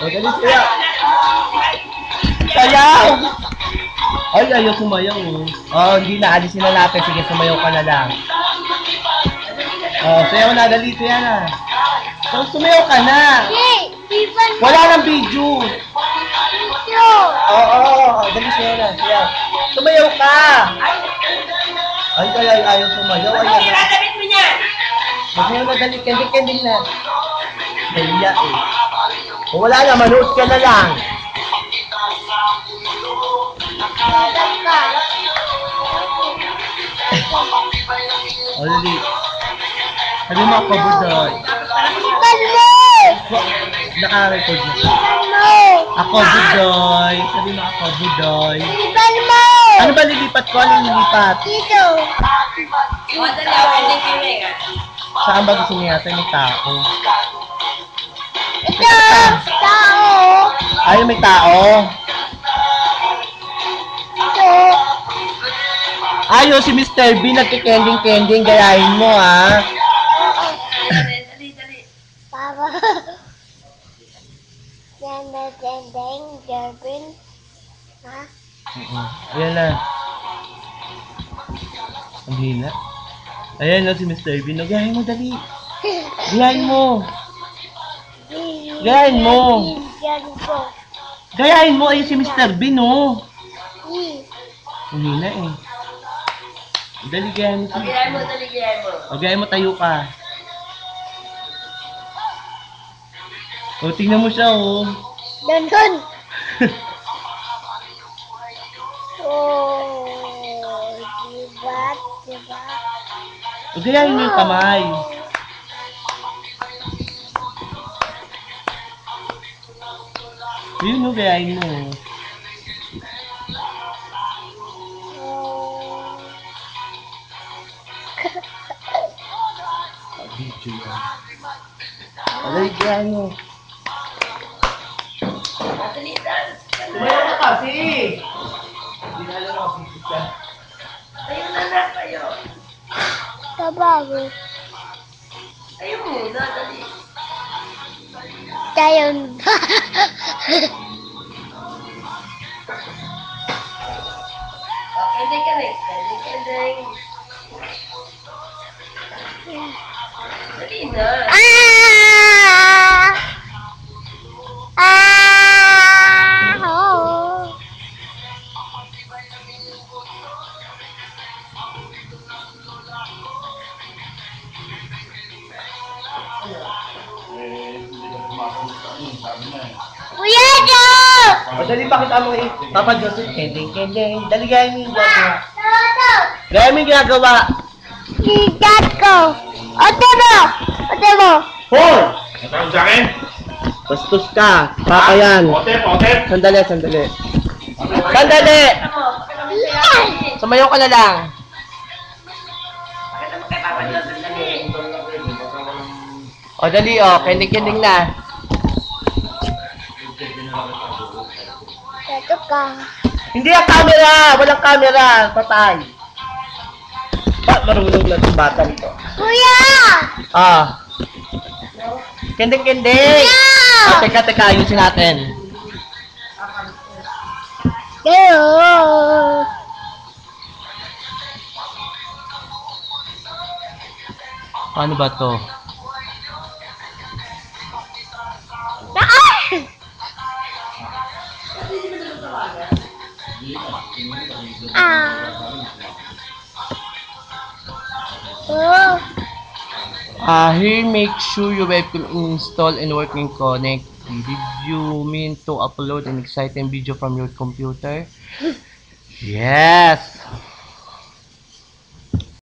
O, dali sayaw. Sayaw! Ay, ayaw sumayaw. Oh, hindi na. Alisin na natin. Sige, sumayaw ka na lang. Oh, sayaw na. Dali, sayaw na. So, sumayaw ka na. Wala nang video. Oo, dali sayaw na. Sayaw. Sumayaw ka. Ay, ayaw sumayaw. Ayaw na. Magsayaw na, dali. Kending na. Daliya eh. Kung wala na, manood ka na lang. O, dali. Sabi mo ako, Budoy. Naka-record na. Ako, Budoy. Sabi mo ako, Budoy. Ano ba lilipat ko? Ano lilipat? Dito. Saan ba gusto niya? May tao. Ito. Tao. Ay, may tao. Ito. Ayo, si Mr. B nagkikending-kending. Gayahin mo, ha? Dali. Papa. Kending, Gervin. Ha? Ayan na. Ang hina. Ayan na si Mr. B. No, gayahin mo, dali. Gayahin mo. Gayahin mo. Gayahin mo. Ayun si Mr. B, no? Ang hina, eh. Dali, gayahin mo. O, gayahin mo, tayo ka. O, tingnan mo siya, oh. Doon. Oh, diba? O, gayahin mo yung kamay. Ayun, no, gayahin mo. Video yan. Alay, gayahin mo. Tumayo ka kasi! Hindi na lang ako bibigyan. Ayun na na kayo. Tabago. Ayun muna, dali. Tayon ba? Kending. Dali na. Oh. Kuya Jo! O, dali, pakita mo eh. Papa Joseph, kending. Dali, gayahin mo yung ginagawa. Gayahin mo yung ginagawa. Sigat ko. Ote mo. Hoy! Ito ang sa akin? Bastos ka. Papa yan. Pote. Sandali. Pakita mo Yes! Sumayaw ka na lang. Pakita mo kay Papa Joseph, dali. O, dali, o. Kending na. Ito ka. Hindi ang camera! Walang camera! Patay! Marunong na itong bata nito. Kuya! Ah. Kending! Kuya! Teka, ayusin natin. Kayo! Paano ba to? Oh. Here, make sure you webcam install and working connect. Did you mean to upload an exciting video from your computer? Yes!